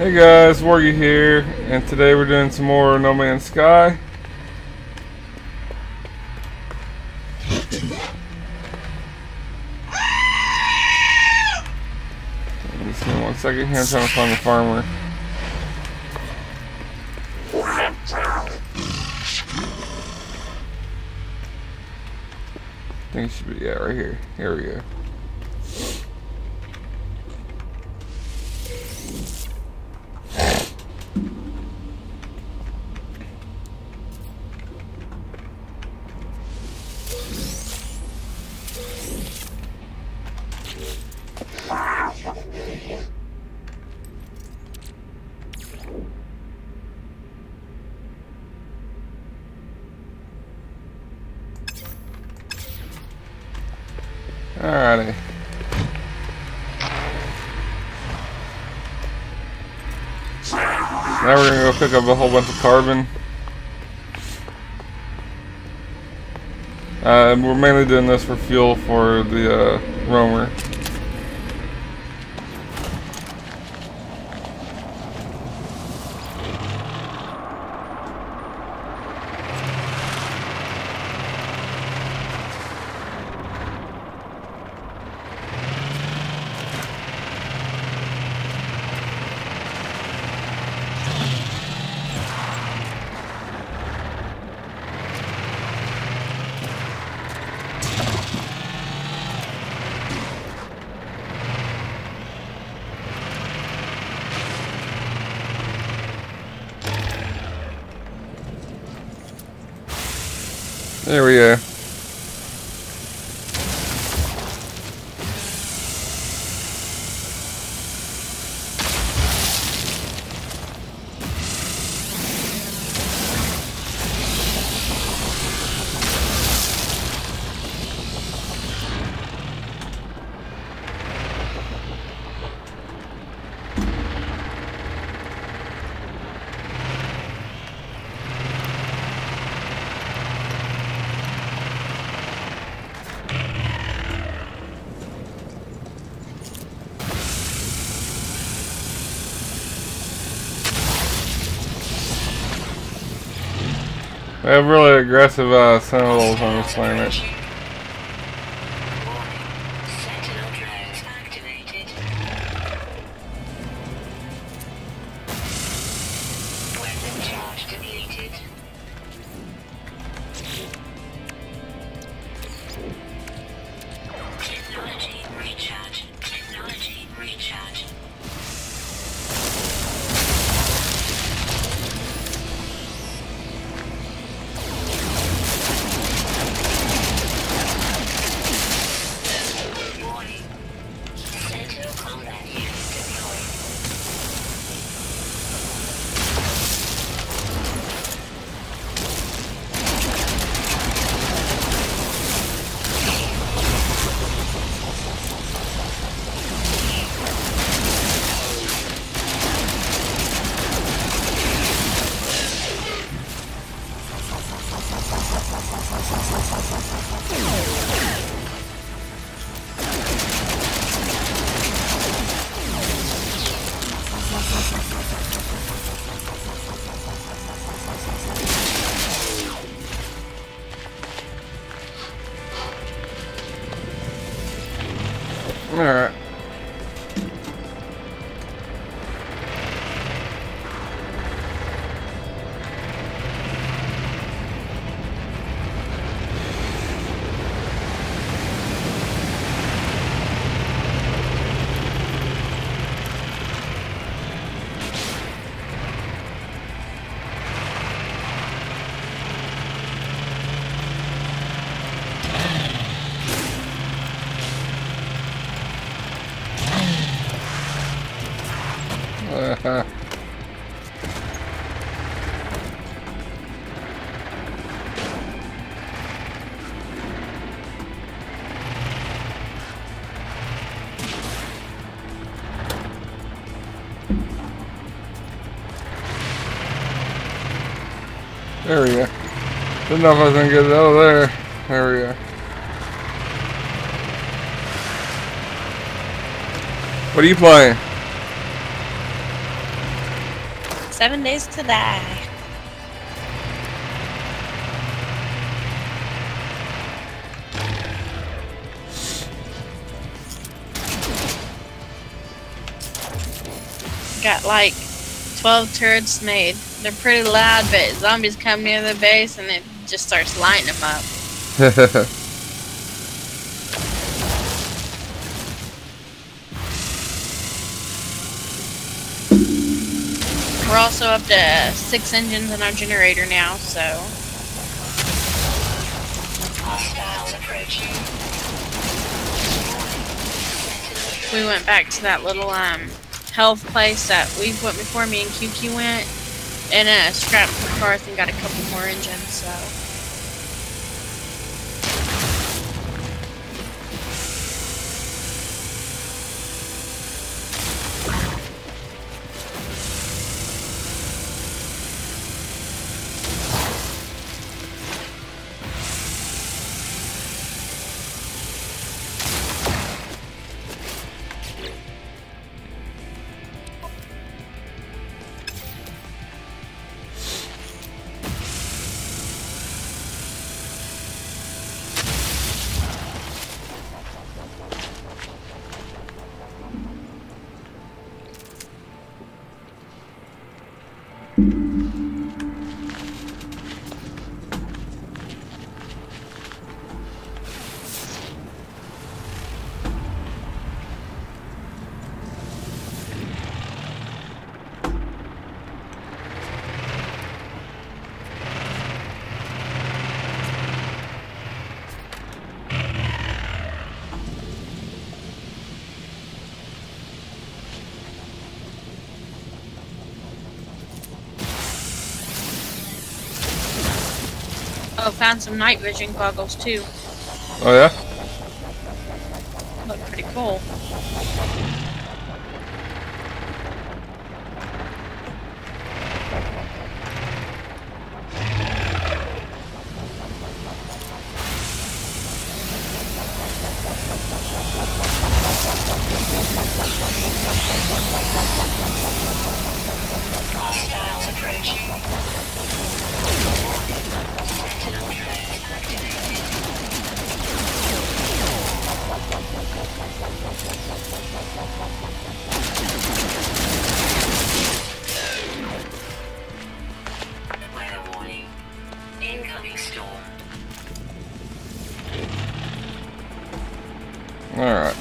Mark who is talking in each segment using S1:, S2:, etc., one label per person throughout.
S1: Hey guys, Worgy here, and today we're doing some more No Man's Sky. Just give me 1 second here, I'm trying to find the farmer. I think it should be, yeah, right here. Here we go. Alrighty. Now we're gonna go pick up a whole bunch of carbon. We're mainly doing this for fuel for the roamer. There we go. We have really aggressive sentinels on this planet. Alright. There we go. Didn't know if I was gonna get it out of there. There we go. What are you playing?
S2: 7 days to die. Got like 12 turrets made. They're pretty loud, but zombies come near the base and it just starts lighting them up. We're also up to 6 engines in our generator now, so. Hostiles approaching. We went back to that little health place that we went before. Me and QQ went, and scrapped the cars and got a couple more engines. So. Oh, found some night vision goggles too.
S1: Oh yeah?
S2: Look pretty cool. Hostiles approaching. Weather warning. Incoming storm.
S1: Alright.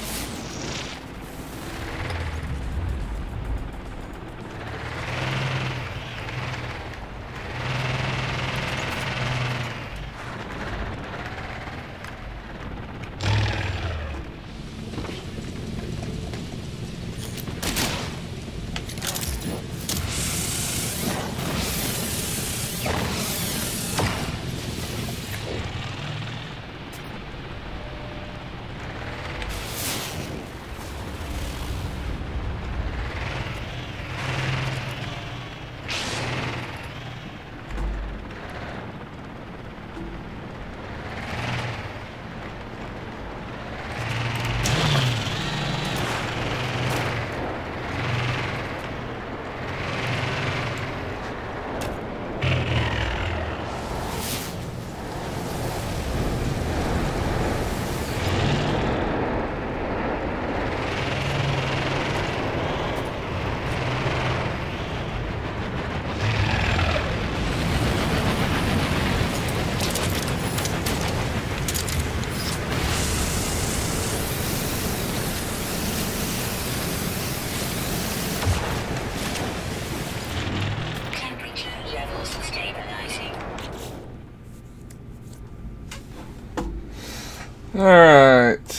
S1: Alright.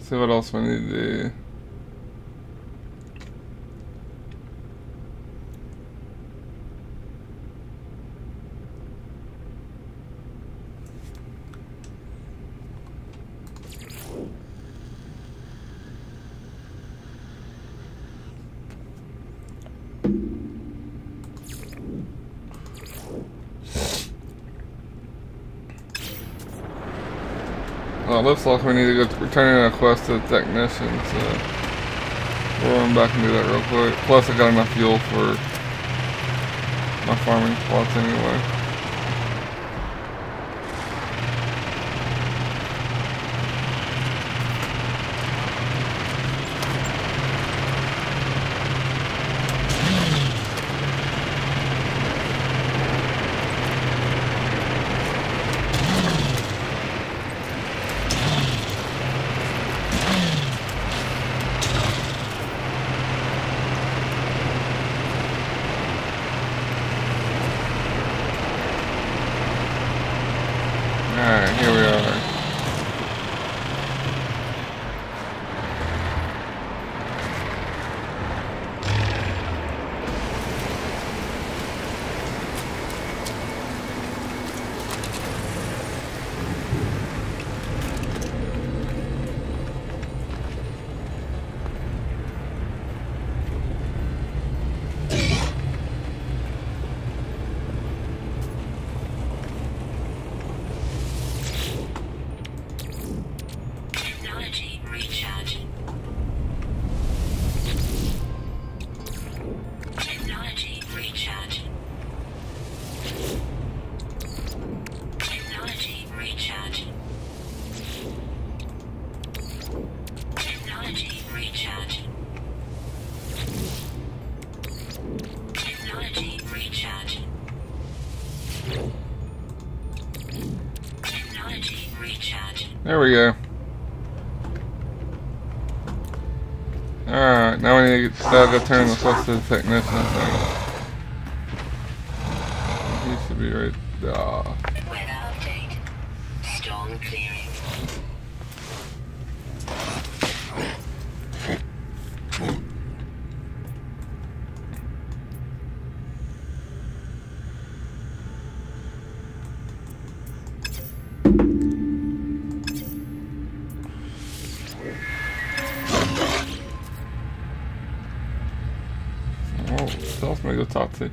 S1: See what else we need to do. Well, it looks like we need to go return a quest to the technician, so. We'll run back and do that real quick. Plus I got enough fuel for my farming plots anyway. Alright, here we are. There we go. Alright, now we need to go turn this west to the technician thing. He should be right there.
S3: Weather update. Storm clearing.
S1: Oh, tell me to go talk to.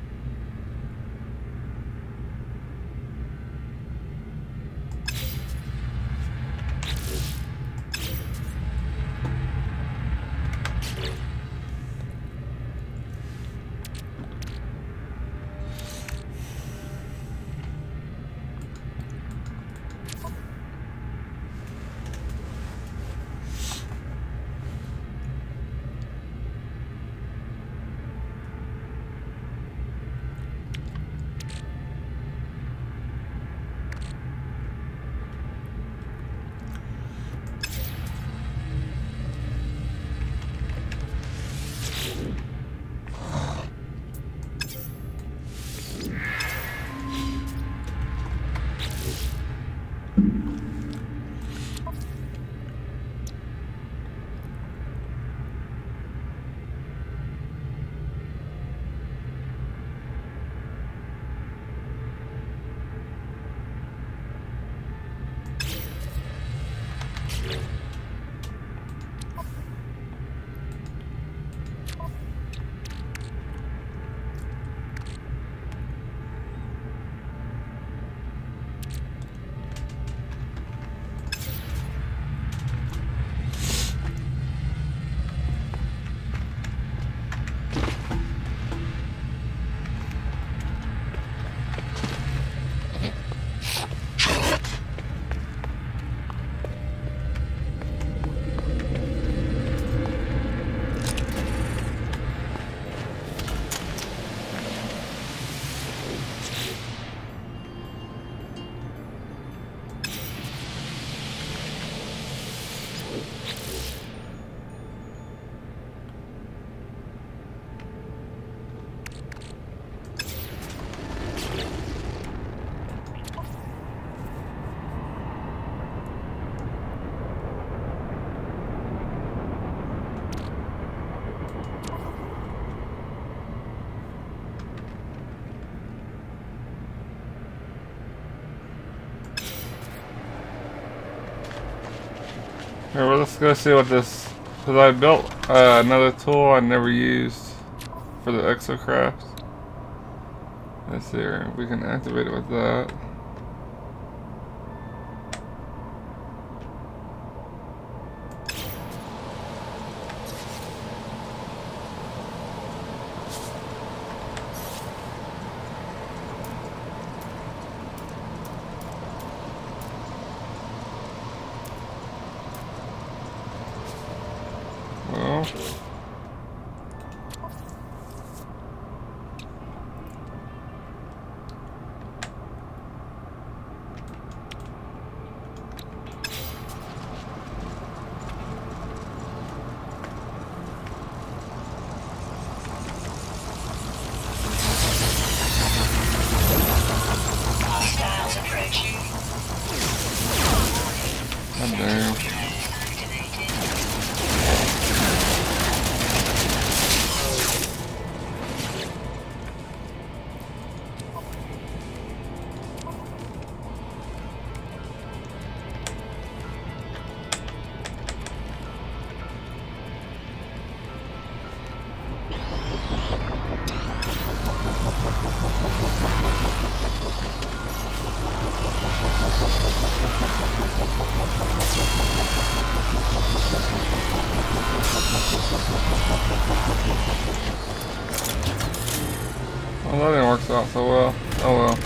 S1: Alright, well, let's go see what this, because I built another tool I never used for the exocraft. Let's see here, we can activate it with that. now.
S3: Hostiles approaching.
S1: God damn. Well, that didn't work out so well. Oh well.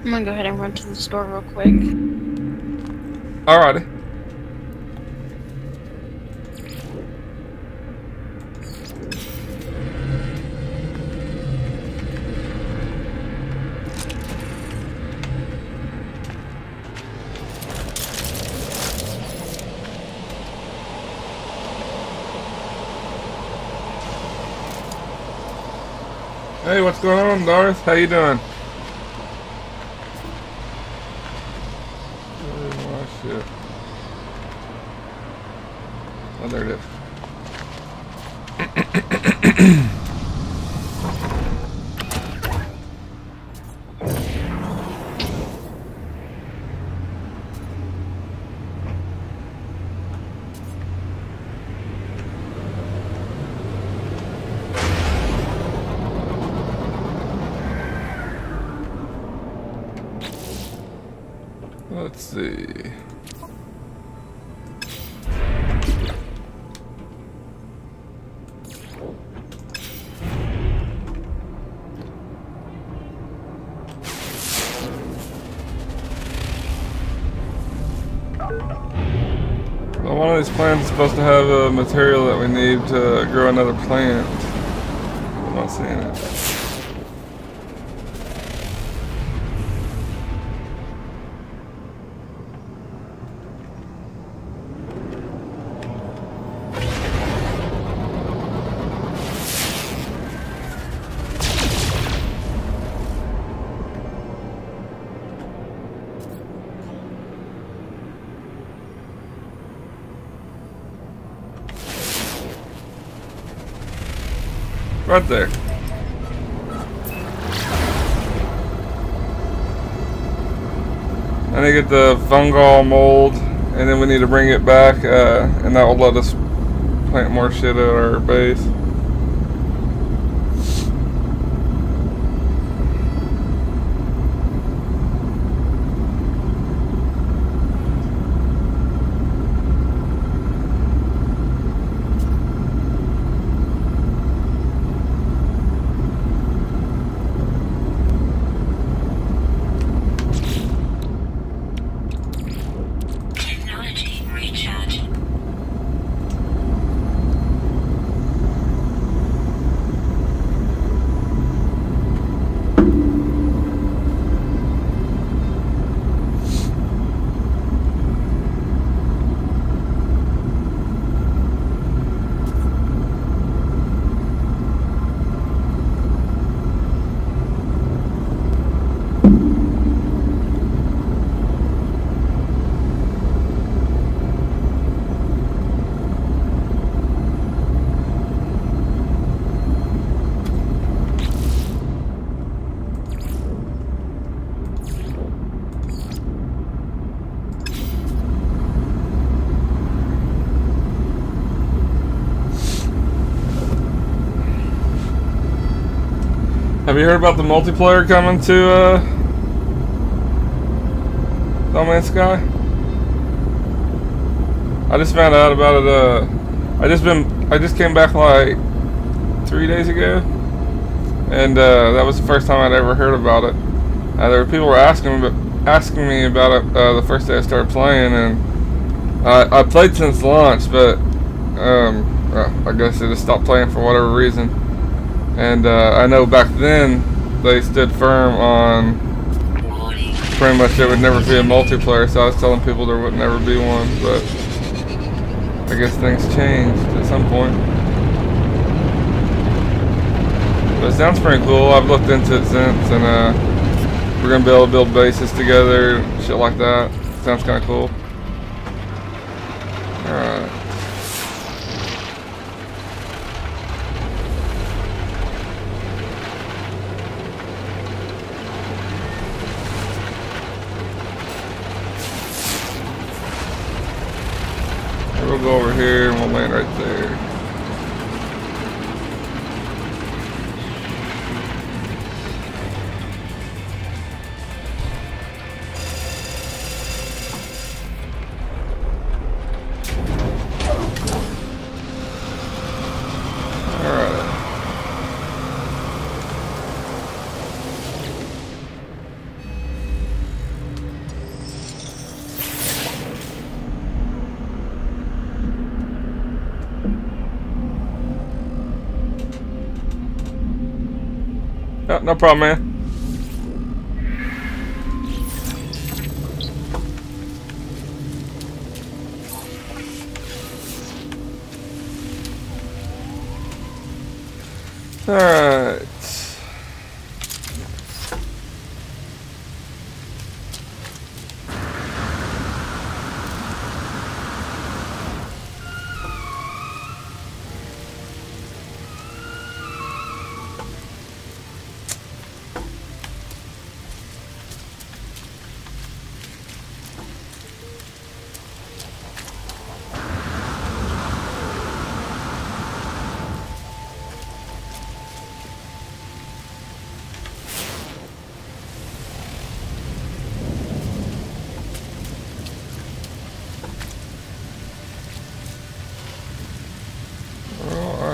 S2: I'm gonna go ahead and run to the store real quick.
S1: Alrighty. Hey, what's going on, Doris? How you doing? Oh, shit. Oh, there it is. Let's see. Well, one of these plants is supposed to have a material that we need to grow another plant. I'm not seeing it. Right there. I need to get the fungal mold, and then we need to bring it back, and that will let us plant more shit at our base. Have you heard about the multiplayer coming to No Man's Sky? I just found out about it. I just came back like 3 days ago, and that was the first time I'd ever heard about it. There were people were asking me about it the first day I started playing, and I played since launch, but I guess I just stopped playing for whatever reason. And I know back then they stood firm on pretty much there would never be a multiplayer, so I was telling people there would never be one, but I guess things changed at some point. But it sounds pretty cool. I've looked into it since, and we're gonna be able to build bases together, shit like that. Sounds kind of cool. Alright. We'll go over here and we'll land right there. Oh, no problem, man. Alright.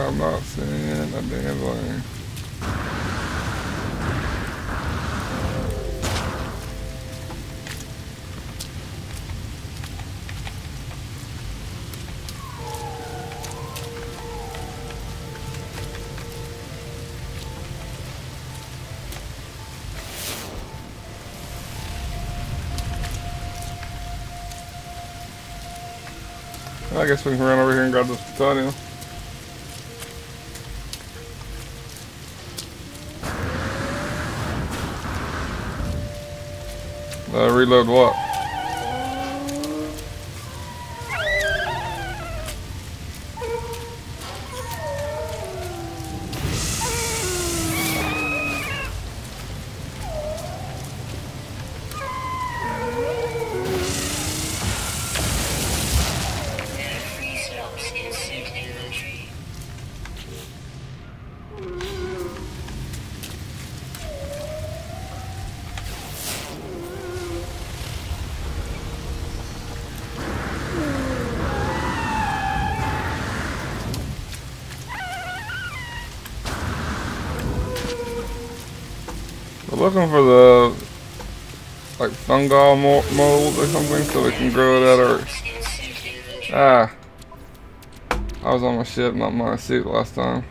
S1: I'm not seeing a damn thing. I guess we can run over here and grab this plutonium. Reload what? We're looking for the like fungal mold or something so we can grow it at our... I was on my ship, not my suit last time.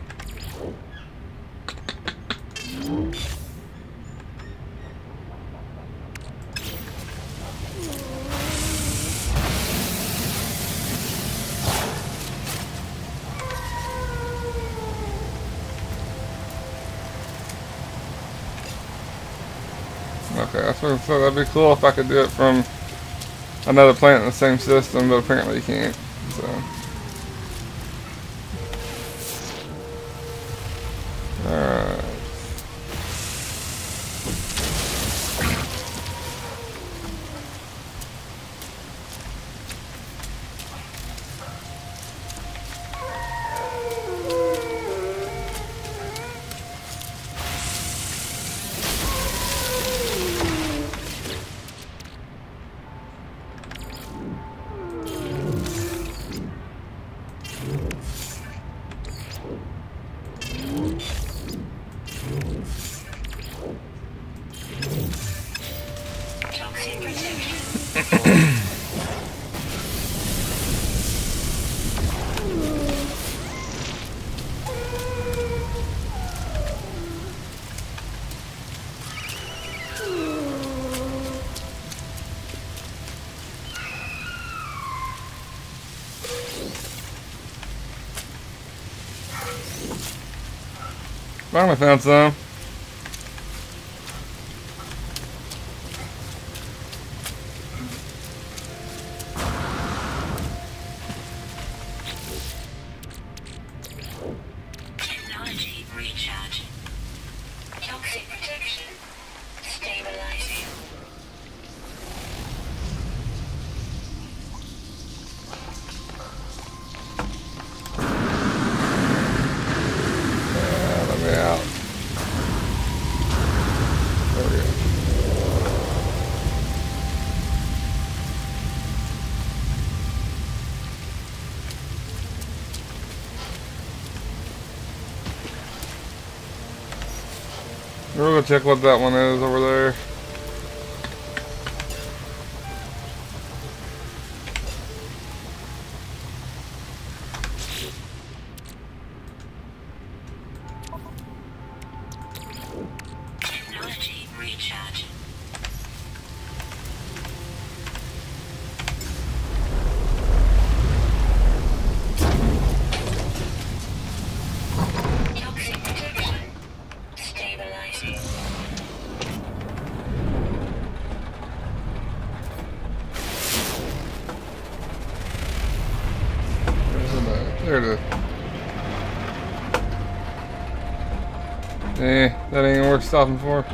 S1: Okay, I was gonna say that'd be cool if I could do it from another planet in the same system, but apparently you can't, so. Alright. finally found some.
S3: Technology recharge. Toxic protection. Stabilizing.
S1: Let me out. There we go. We're gonna check what that one is over there.
S3: Technology recharge. Toxic protection. Stabilizing.
S1: There it is. That ain't worth stopping for.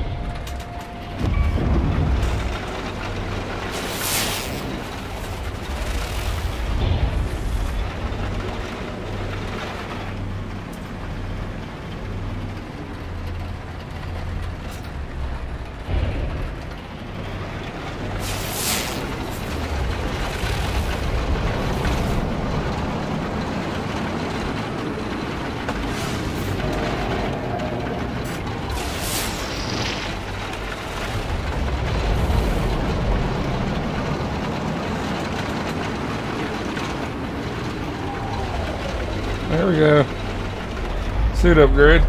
S1: There we go. Suit upgrade.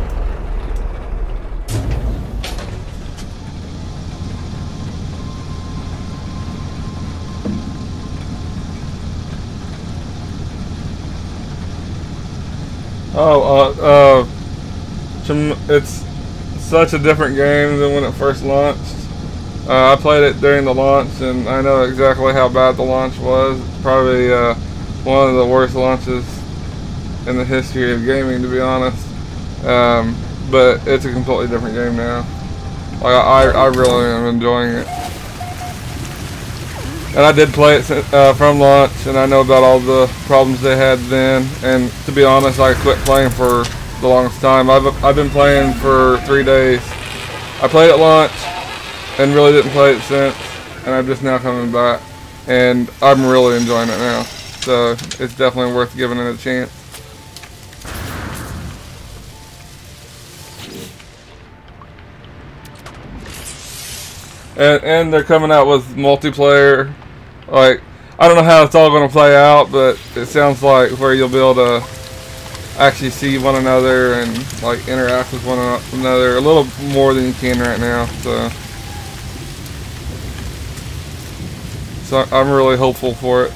S1: It's such a different game than when it first launched. I played it during the launch, and I know exactly how bad the launch was. Probably one of the worst launches in the history of gaming, to be honest. But it's a completely different game now. Like I really am enjoying it. And I did play it from launch, and I know about all the problems they had then. And to be honest, I quit playing for the longest time. I've been playing for 3 days. I played at launch and really didn't play it since, and I'm just now coming back, and I'm really enjoying it now. So it's definitely worth giving it a chance. And they're coming out with multiplayer. Like, I don't know how it's all going to play out, but it sounds like where you'll be able to actually see one another and like interact with one another a little more than you can right now. So I'm really hopeful for it.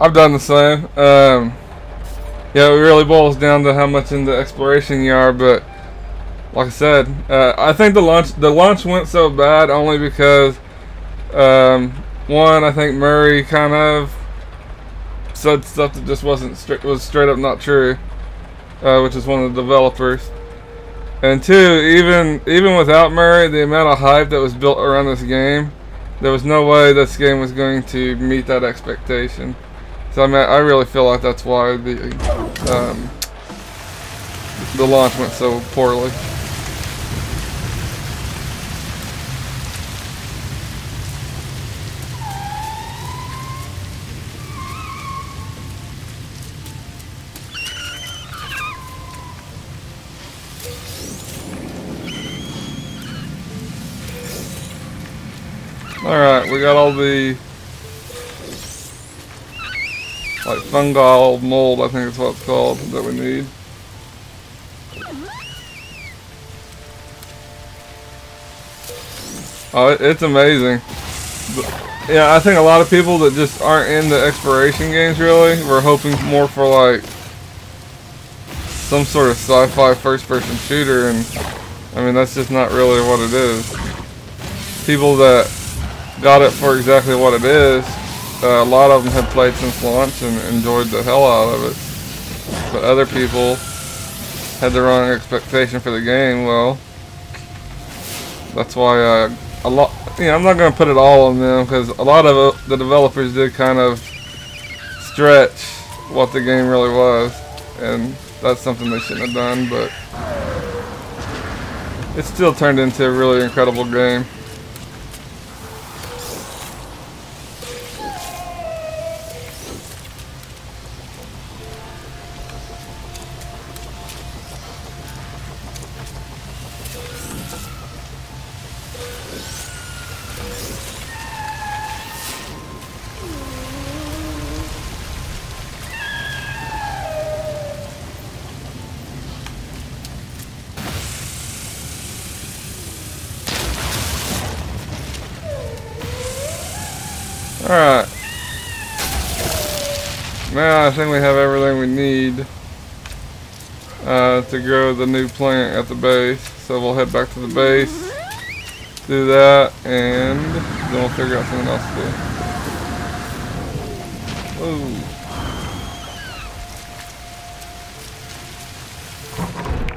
S1: I've done the same. Yeah, it really boils down to how much into exploration you are, but like I said, I think the launch went so bad only because one, I think Murray kind of said stuff that just was straight up not true, which is one of the developers. And two, even without Murray, the amount of hype that was built around this game, there was no way this game was going to meet that expectation. So I mean, I really feel like that's why the launch went so poorly. Alright, we got all the like fungal mold, I think is what it's called, that we need. Oh, it's amazing. Yeah, I think a lot of people that just aren't into exploration games really were hoping more for like some sort of sci-fi first-person shooter, and I mean that's just not really what it is. People that got it for exactly what it is, a lot of them have played since launch and enjoyed the hell out of it. But other people had the wrong expectation for the game. Well, that's why a lot. I'm not going to put it all on them because a lot of the developers did kind of stretch what the game really was, and that's something they shouldn't have done. But it still turned into a really incredible game. Alright. Now I think we have everything we need to grow the new plant at the base. So we'll head back to the base, do that, and then we'll figure out something else to do. Whoa.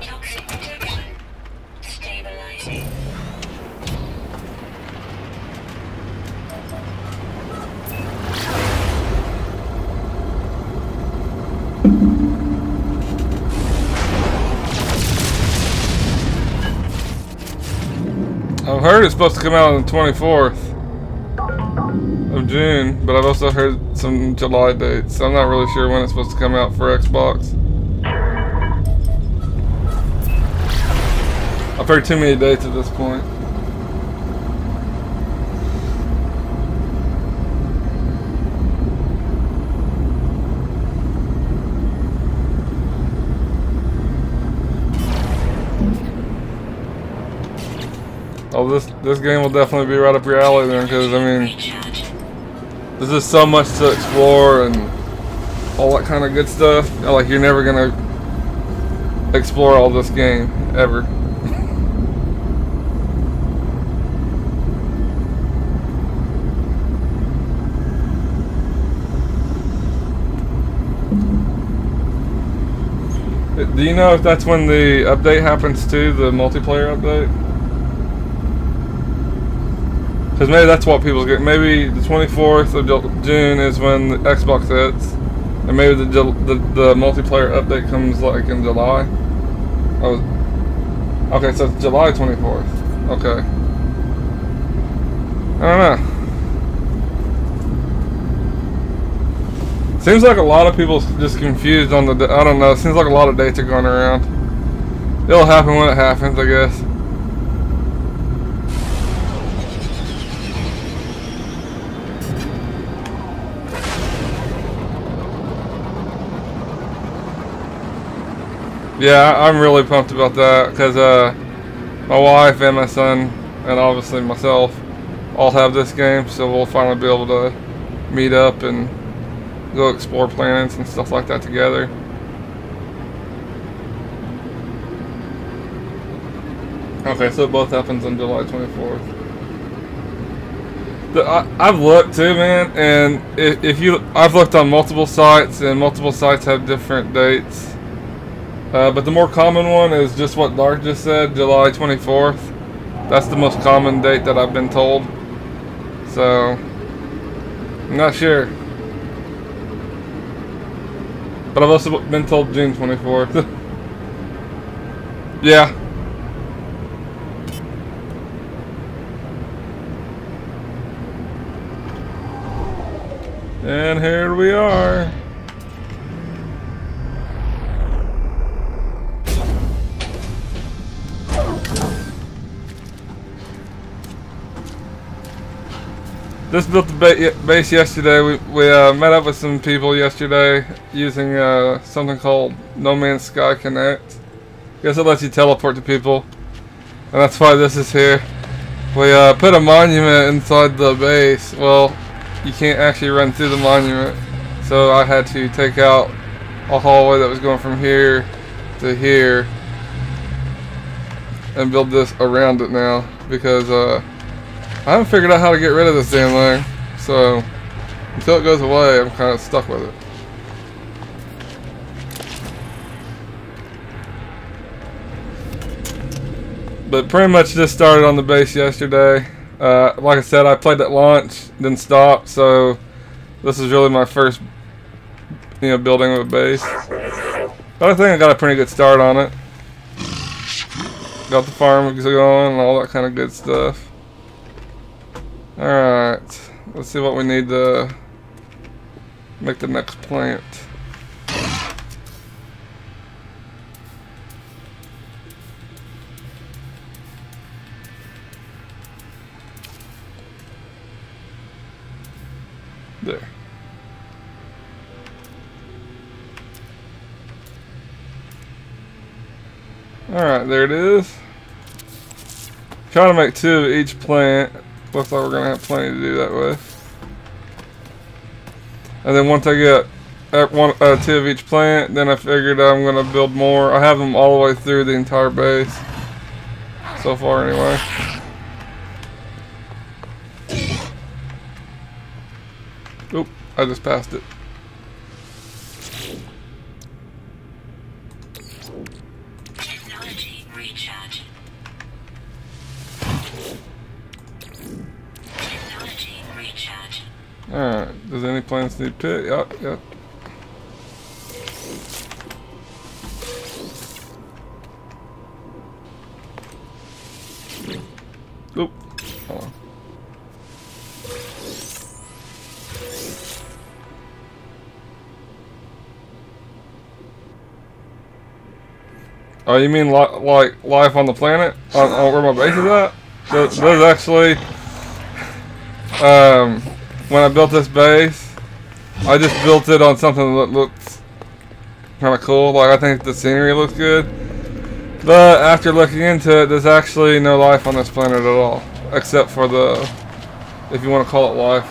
S3: Toxic protection. Stabilizing.
S1: I've heard it's supposed to come out on the 24th of June, but I've also heard some July dates, so I'm not really sure when it's supposed to come out for Xbox. I've heard too many dates at this point. Oh, this game will definitely be right up your alley then, because I mean, there's just so much to explore and all that kind of good stuff. Like you're never gonna explore all this game ever. Do you know if that's when the update happens too, the multiplayer update? Because maybe that's what people get. Maybe the 24th of June is when the Xbox hits, and maybe the multiplayer update comes like in July. Oh, okay, so it's July 24th. Okay. I don't know. Seems like a lot of people just confused on the. I don't know. Seems like a lot of dates are going around. It'll happen when it happens, I guess. Yeah, I'm really pumped about that because my wife and my son and obviously myself all have this game, so we'll finally be able to meet up and go explore planets and stuff like that together. Okay, so it both happens on July 24th. I've looked too, man, and I've looked on multiple sites, and multiple sites have different dates. But the more common one is just what Dark just said, July 24th. That's the most common date that I've been told. So, I'm not sure. But I've also been told June 24th. Yeah. And here we are. Just built the base yesterday. We met up with some people yesterday using something called No Man's Sky Connect. I guess it lets you teleport to people, and that's why this is here. We put a monument inside the base. Well, you can't actually run through the monument, so I had to take out a hallway that was going from here to here and build this around it now, because I haven't figured out how to get rid of this damn thing. So until it goes away, I'm kind of stuck with it. But pretty much just started on the base yesterday. Like I said, I played at launch, didn't stop, so this is really my first, building of a base. But I think I got a pretty good start on it. Got the farm going and all that kind of good stuff. Alright, let's see what we need to make the next plant. There. Alright, there it is. Trying to make 2 of each plant. Looks like we're going to have plenty to do that with. And then once I get 2 of each plant, then I figured I'm going to build more. I have them all the way through the entire base. So far anyway. Oop, I just passed it.
S3: Technology recharge. Technology recharge.
S1: Alright, does any plants need pit? Yep. Oop, hold on. Oh, you mean like life on the planet? On where my base is at? There's actually, when I built this base, I just built it on something that looks kind of cool. Like, I think the scenery looks good. But after looking into it, there's actually no life on this planet at all. Except for the, if you want to call it life,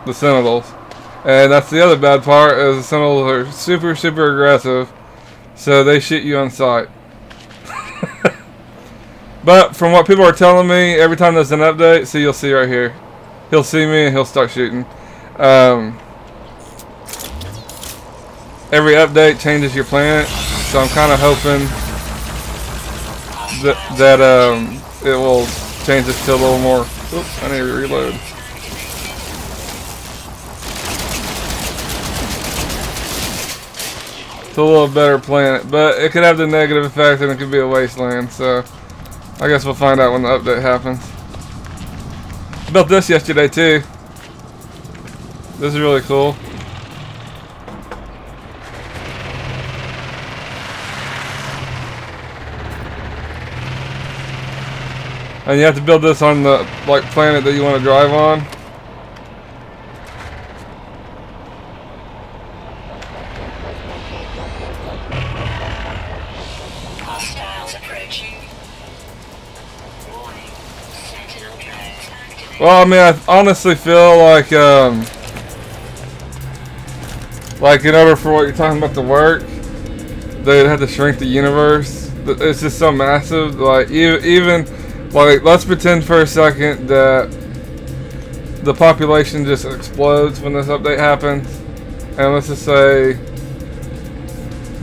S1: the Sentinels. And that's the other bad part, is the Sentinels are super, super aggressive. So they shoot you on sight. But from what people are telling me, every time there's an update, see, you'll see right here, he'll see me and he'll start shooting. Every update changes your planet, so I'm kind of hoping that it will change this to a little more. Oops, I need to reload. It's a little better planet, but it could have the negative effect and it could be a wasteland, so I guess we'll find out when the update happens. I built this yesterday too. This is really cool. And you have to build this on the planet that you want to drive on. Well, I mean, I honestly feel like in order for what you're talking about to work, they'd have to shrink the universe. It's just so massive. Like, even like, let's pretend for a second that the population just explodes when this update happens, and let's just say,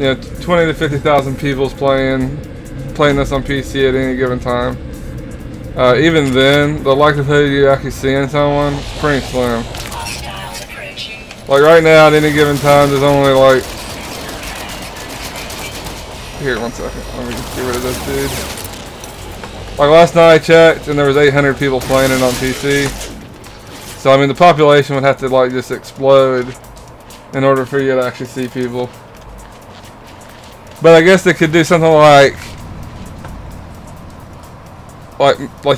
S1: 20 to 50,000 people's playing this on PC at any given time. Even then, the likelihood of you actually seeing someone is pretty slim. Like right now, at any given time, there's only like... Here, 1 second. Let me just get rid of this dude. Like last night I checked, and there was 800 people playing it on PC. So I mean, the population would have to like just explode in order for you to actually see people. But I guess they could do something like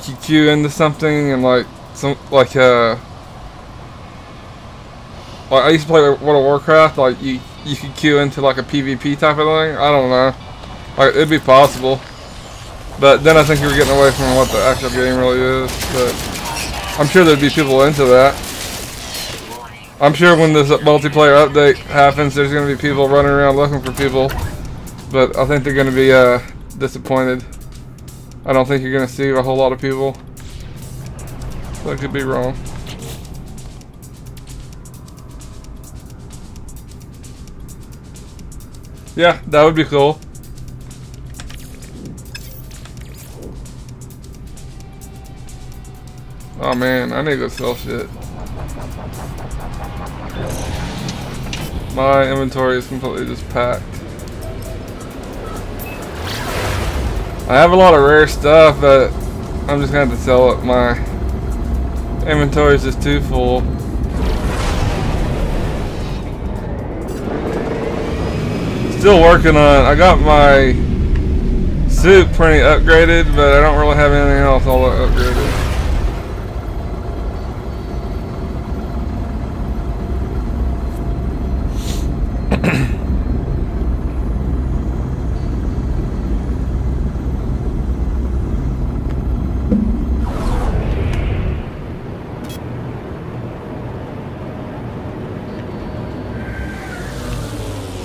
S1: you queue into something and like I used to play World of Warcraft, like you could queue into like a PvP type of thing. I don't know. Like, it'd be possible. But then I think you're getting away from what the actual game really is. But I'm sure there'd be people into that. I'm sure when this multiplayer update happens, there's going to be people running around looking for people. But I think they're going to be disappointed. I don't think you're going to see a whole lot of people. So I could be wrong. Yeah, that would be cool. Oh man, I need to go sell shit. My inventory is completely just packed. I have a lot of rare stuff, but I'm just gonna have to sell it. My inventory is just too full. Still working on. I got my suit pretty upgraded, but I don't really have anything else all that upgraded.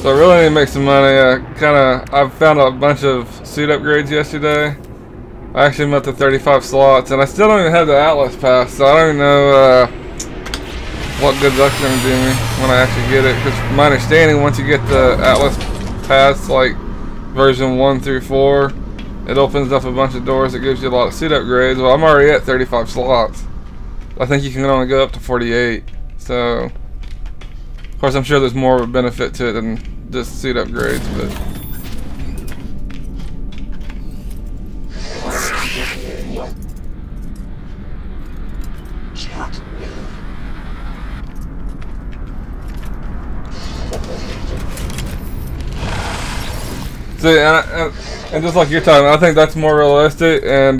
S1: So I really need to make some money. I found a bunch of suit upgrades yesterday. I actually met the 35 slots, and I still don't even have the Atlas pass, so I don't even know what good luck's gonna do me when I actually get it. Because my understanding, once you get the Atlas pass, like version 1 through 4, it opens up a bunch of doors. It gives you a lot of suit upgrades. Well, I'm already at 35 slots. I think you can only go up to 48. So, of course, I'm sure there's more of a benefit to it than just suit upgrades, but see, and just like you're talking, I think that's more realistic. And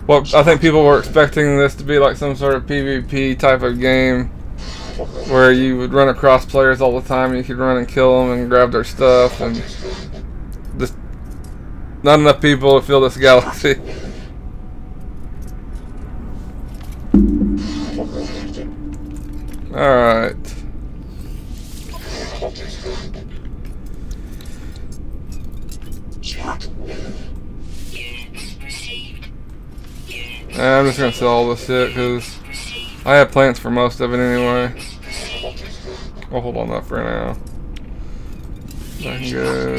S1: what I think people were expecting this to be like some sort of PvP type of game, where you would run across players all the time and you could run and kill them and grab their stuff, and just not enough people to fill this galaxy. Alright. I'm just gonna sell all this shit because I have plans for most of it anyway. I'll hold on that for now. I can go.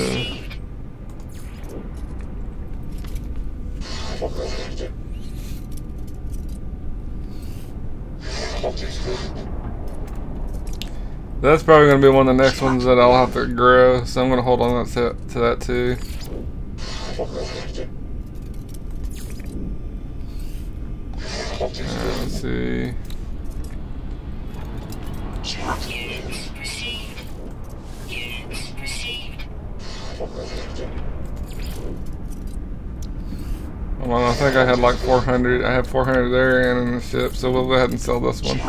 S1: That's probably going to be one of the next ones that I'll have to grow, so I'm going to hold on to that too. Let's see. Well, I think I had like 400. I have 400 there and in the ship, so we'll go ahead and sell this one.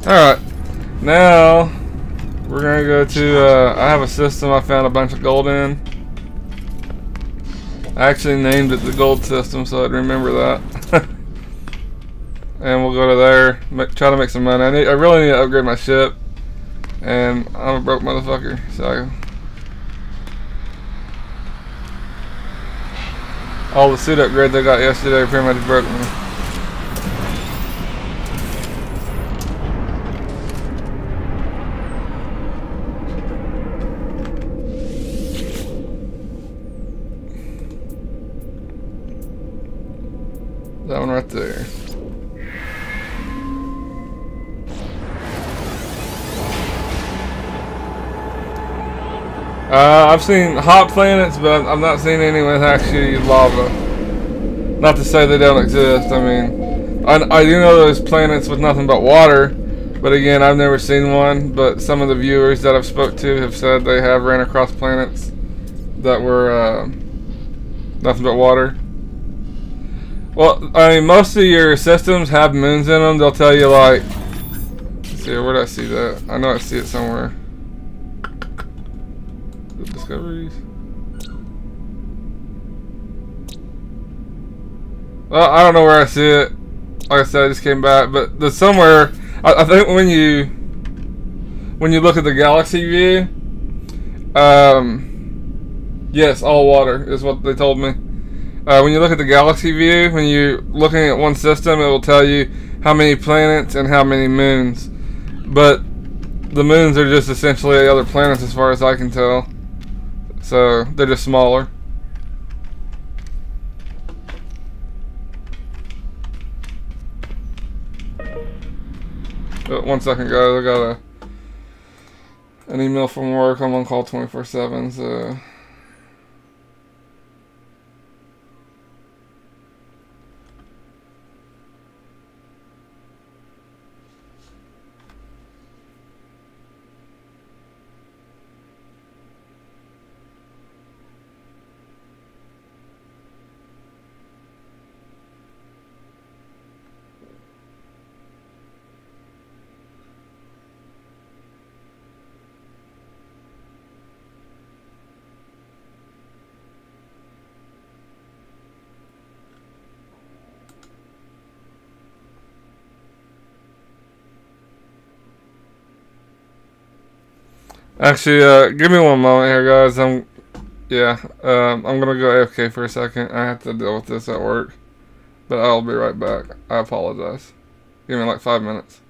S1: Alright, now we're gonna go to, I have a system I found a bunch of gold in. I actually named it the gold system so I'd remember that. And we'll go to there, try to make some money. I really need to upgrade my ship, and I'm a broke motherfucker, so all the suit upgrades I got yesterday pretty much broke me. That one right there. I've seen hot planets, but I'm not seeing any with actually lava. Not to say they don't exist. I mean, I do know there's planets with nothing but water, But again, I've never seen one. But some of the viewers that I've spoke to have said they have ran across planets that were nothing but water. Well, I mean, most of your systems have moons in them. They'll tell you like, let's see, where did I see that? I know I see it somewhere. The discoveries. Well, I don't know where I see it. Like I said, I just came back, but there's somewhere. I think when you look at the galaxy view, yes, all water is what they told me. When you look at the galaxy view, when you're looking at one system, it will tell you how many planets and how many moons. But the moons are just essentially other planets as far as I can tell. So they're just smaller. But 1 second, guys. I got an email from work. I'm on call 24/7, so. Actually, give me one moment here, guys. I'm gonna go AFK for a second. I have to deal with this at work, but I'll be right back. I apologize. Give me like 5 minutes.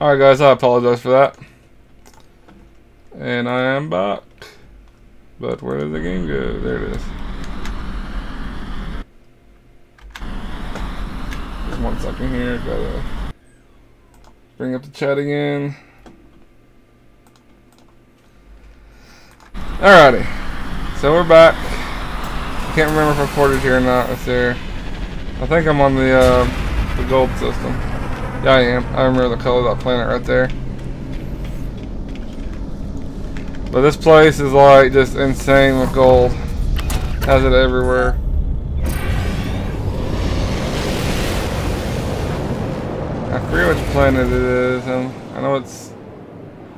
S1: Alright guys, I apologize for that. And I am back. But where did the game go? There it is. Just 1 second here, gotta bring up the chat again. Alrighty. So we're back. Can't remember if I recorded here or not. Let's see here. I think I'm on the gold system. Yeah, I am. I remember the color of that planet right there. But this place is like just insane with gold. Has it everywhere. I forget which planet it is. I know it's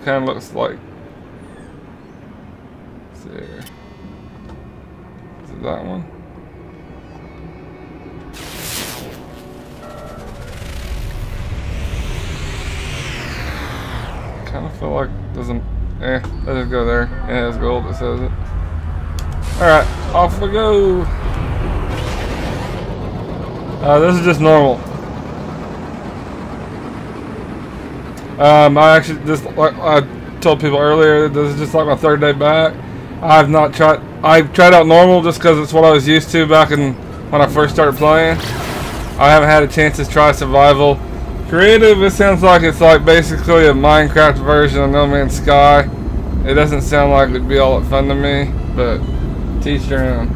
S1: kind of looks like. Let's see here. Is it that one? Kind of feel like doesn't. Let's just go there. It has gold, it says it. Alright, off we go. This is just normal. I actually just, like I told people earlier, this is just like my 3rd day back. I've tried out normal just because it's what I was used to back when I first started playing. I haven't had a chance to try survival. Creative, it sounds like it's like basically a Minecraft version of No Man's Sky. It doesn't sound like it'd be all that fun to me, but teach your own.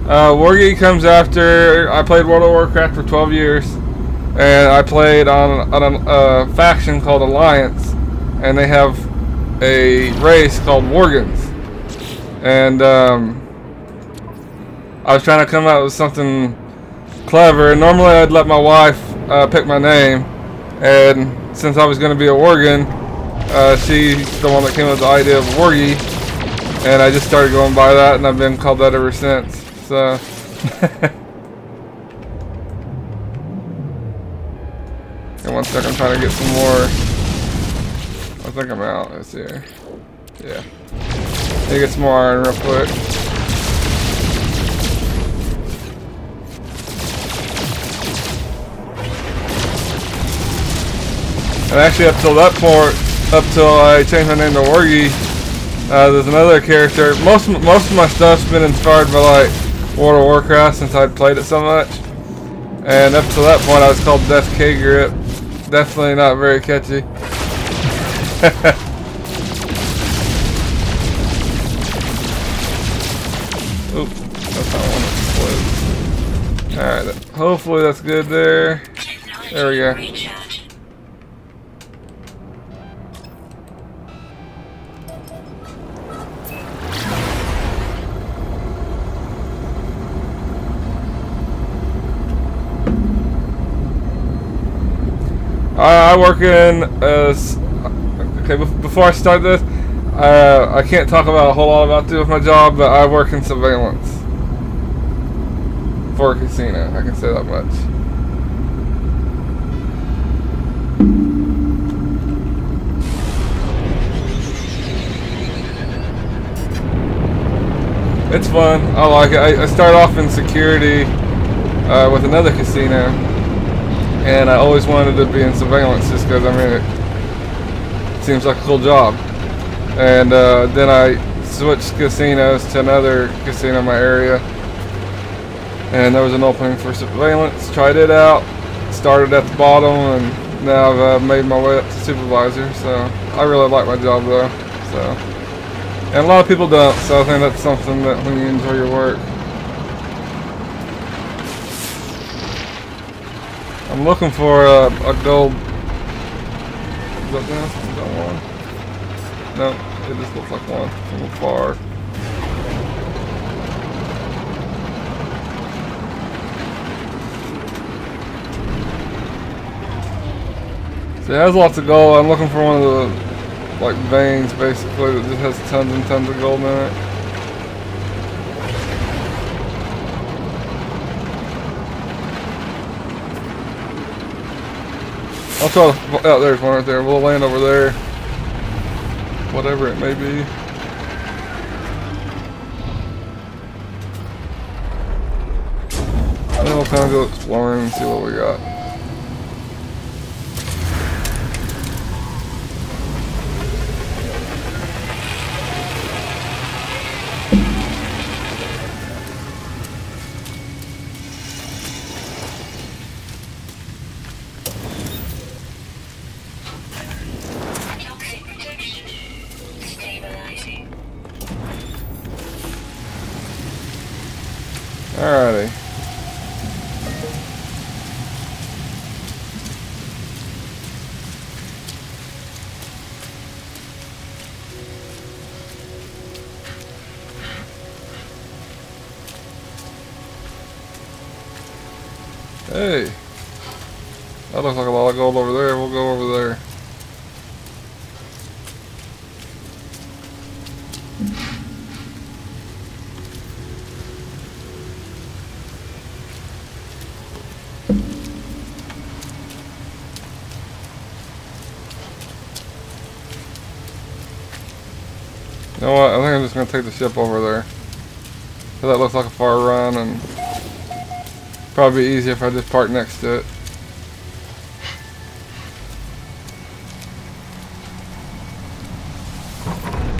S1: Worggy comes after. I played World of Warcraft for 12 years, and I played on a faction called Alliance, and they have a race called Worggyness. And I was trying to come out with something clever. Normally I'd let my wife pick my name, and since I was going to be a Worgyn, she's the one that came up with the idea of Worggy, and I just started going by that, and I've been called that ever since. So in 1 second, I'm trying to get some more. I think I'm out. Let's see here. Yeah, let me get some more iron real quick. And actually, up till that point, up till I changed my name to Worggy, there's another character. Most of my stuff's been inspired by like World of Warcraft since I'd played it so much. And up to that point, I was called Death K-Grip. Definitely not very catchy. Oop, that's not one that explodes. Alright, hopefully that's good there. There we go. I work in okay, before I start this, I can't talk about a whole lot about with my job, but I work in surveillance for a casino. I can say that much. It's fun. I like it. I started off in security with another casino. And I always wanted to be in surveillance just because, I mean, it seems like a cool job. And then I switched casinos to another casino in my area. And there was an opening for surveillance. Tried it out. Started at the bottom, and now I've made my way up to supervisor. So I really like my job though. So, and a lot of people don't. So I think that's something that when you enjoy your work. I'm looking for a gold. Is that this? Is that one? No, it just looks like one from afar. So it has lots of gold. I'm looking for one of the like veins basically that just has tons and tons of gold in it. I'll try to, oh, there's one right there. We'll land over there. Whatever it may be. And then we'll kind of go exploring and see what we got. Alrighty. Hey, that looks like a lot of gold over there. We'll go over there. You know what? I think I'm just gonna take the ship over there. 'Cause that looks like a far run, and probably easier if I just park next to it.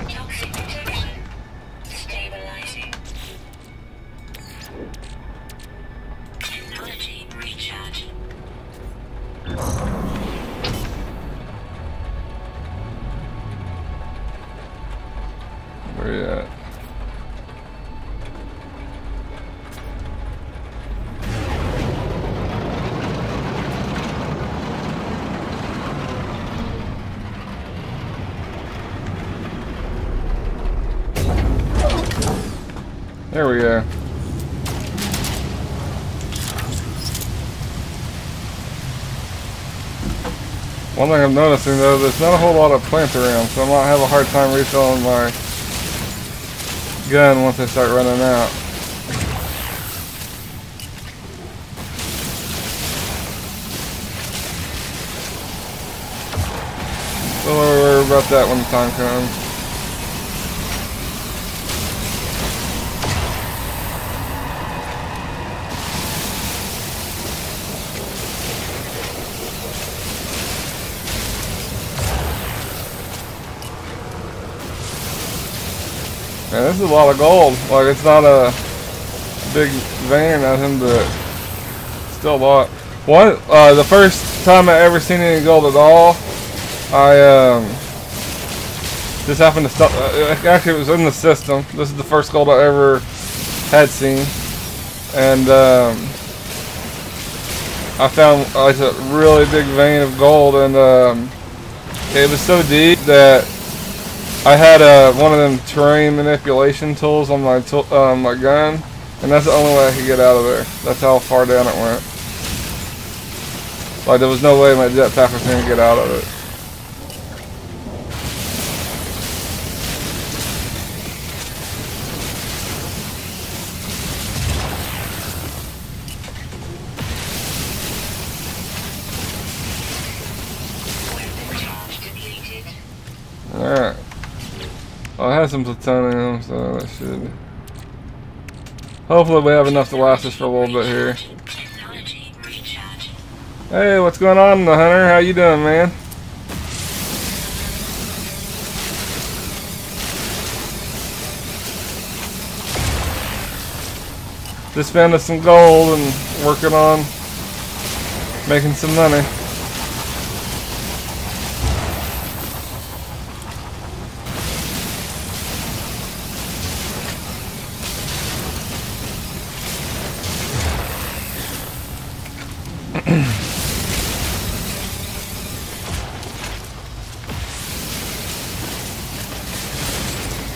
S3: Toxic detection. Stabilizing. Technology recharge.
S1: Where you at? There we go. One thing I'm noticing though, there's not a whole lot of plants around, so I might have a hard time refilling my gun once I start running out. Don't worry about that when the time comes. Man, this is a lot of gold. Like, it's not a big vein or nothing, but still a lot. The first time I ever seen any gold at all, I just happened to stop. Actually, it was in the system. This is the first gold I ever had seen, and I found like a really big vein of gold, and it was so deep that I had one of them terrain manipulation tools on my my gun, and that's the only way I could get out of there. That's how far down it went. Like, there was no way my jetpack was going to get out of it. Alright. Well, I have some plutonium, so that should... Hopefully we have enough to last us for a little bit here. Hey, what's going on, the Hunter? How you doing, man? Just found us some gold and working on making some money.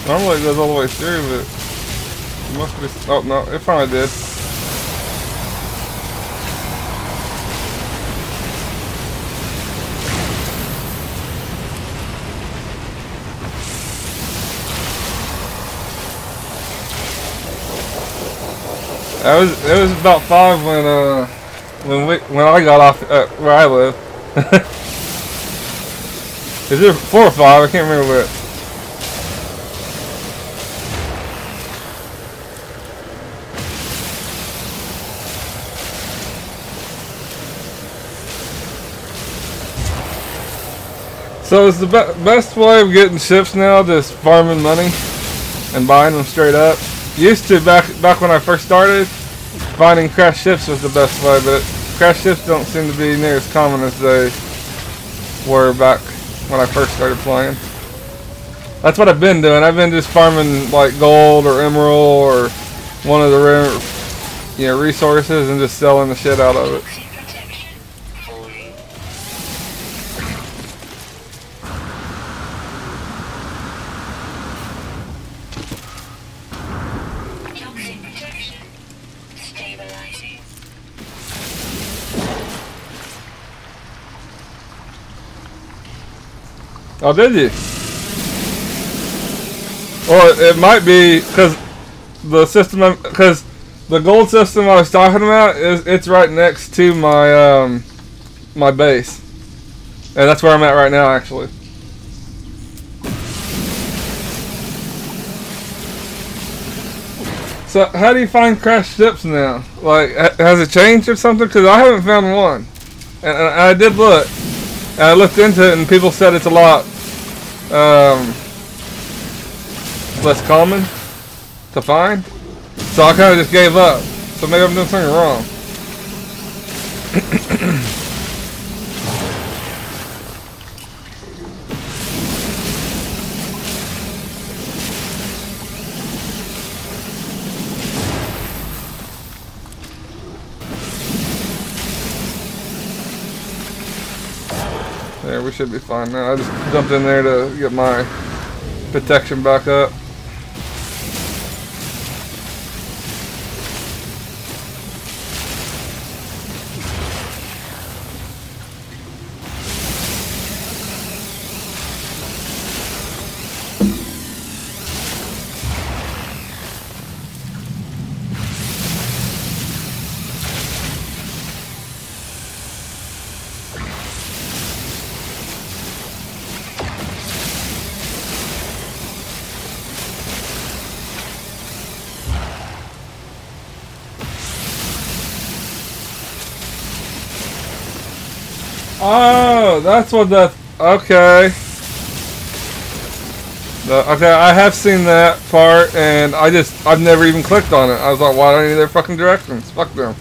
S1: Normally it goes all the way through, but it must be... Oh, no, it finally did. It was about 5 when I got off where I live. Is it 4 or 5? I can't remember which. So is the best way of getting ships now just farming money and buying them straight up? Used to back when I first started, finding crashed ships was the best way, but crashed ships don't seem to be near as common as they were back when I first started playing. That's what I've been doing. I've been just farming like gold or emerald or one of the resources and just selling the shit out of it.
S3: Toxic protection falling. Toxic protection stabilizing.
S1: Oh, did you? Well, it might be because the system, because the gold system I was talking about it's right next to my my base, and that's where I'm at right now, actually. So, how do you find crashed ships now? Like, has it changed or something? Because I haven't found one, and I did look, and I looked into it, and people said it's a lot less common to find. So I kind of just gave up. So maybe I'm doing something wrong. There, we should be fine now. I just jumped in there to get my protection back up. Oh, that's what that. Okay. Okay, I have seen that part, and I've never even clicked on it. I was like, why do I need their fucking directions? Fuck them.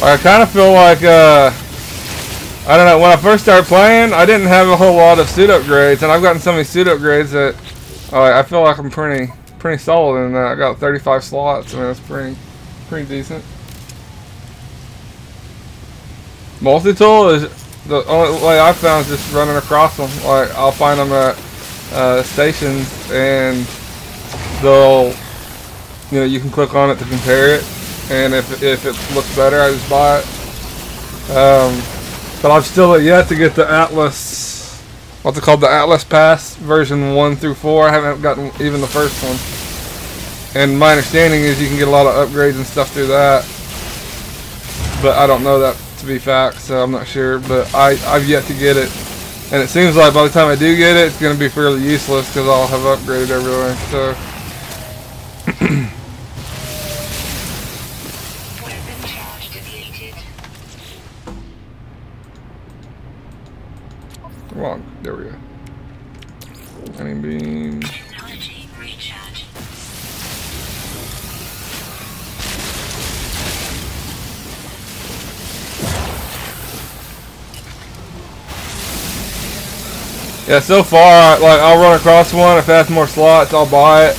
S1: I kind of feel like, I don't know, when I first started playing, I didn't have a whole lot of suit upgrades, and I've gotten so many suit upgrades that I feel like I'm pretty solid in that. I got 35 slots. I mean, that's pretty decent. Multi-tool is the only way I've found is just running across them. Like, I'll find them at stations, and they'll, you can click on it to compare it. And if it looks better, I just buy it. But I've still yet to get the Atlas, what's it called, the Atlas Pass version 1 through 4. I haven't gotten even the first one. And my understanding is you can get a lot of upgrades and stuff through that. But I don't know that to be fact, so I'm not sure. But I've yet to get it. And it seems like by the time I do get it, it's going to be fairly useless because I'll have upgraded everywhere. So. Come on, there we go. Running beam.
S3: Technology recharge.
S1: Yeah, so far, like, I'll run across one. If it has more slots, I'll buy it,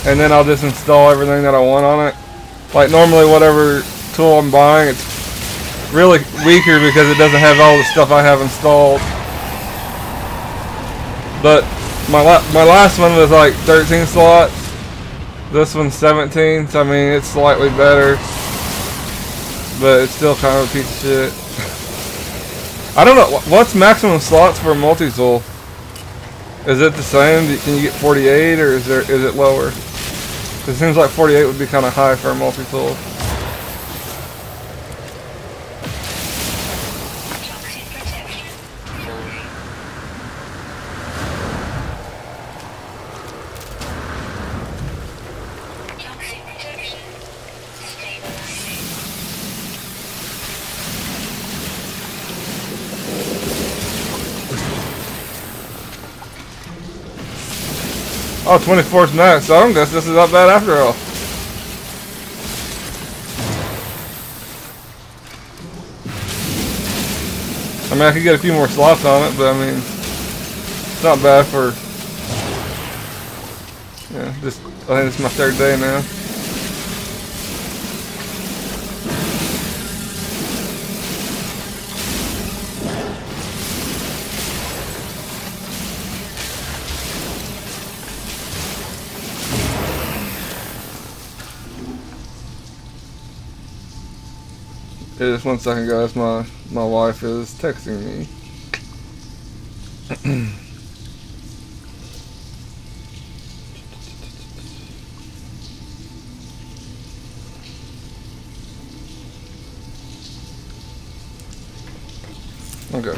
S1: and then I'll just install everything that I want on it. Like, normally, whatever tool I'm buying, it's really weaker because it doesn't have all the stuff I have installed. But my last one was like 13 slots. This one's 17, so I mean it's slightly better, but it's still kind of a piece of shit. I don't know what's maximum slots for a multi-tool. Is it the same? Can you get 48, or is it lower? 'Cause it seems like 48 would be kind of high for a multi-tool. Oh, 24th max. So I don't guess this is not bad after all. I mean, I could get a few more slots on it, but I mean, it's not bad for. Yeah, just I think it's my third day now. Yeah, just 1 second, guys. My wife is texting me. Okay.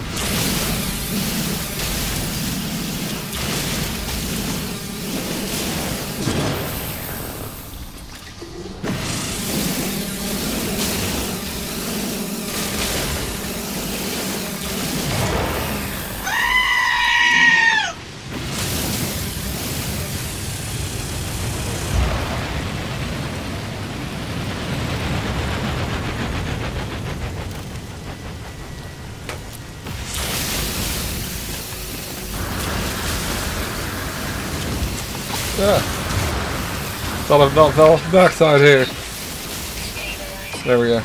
S1: Yeah. Thought I fell off the backside here. There we go.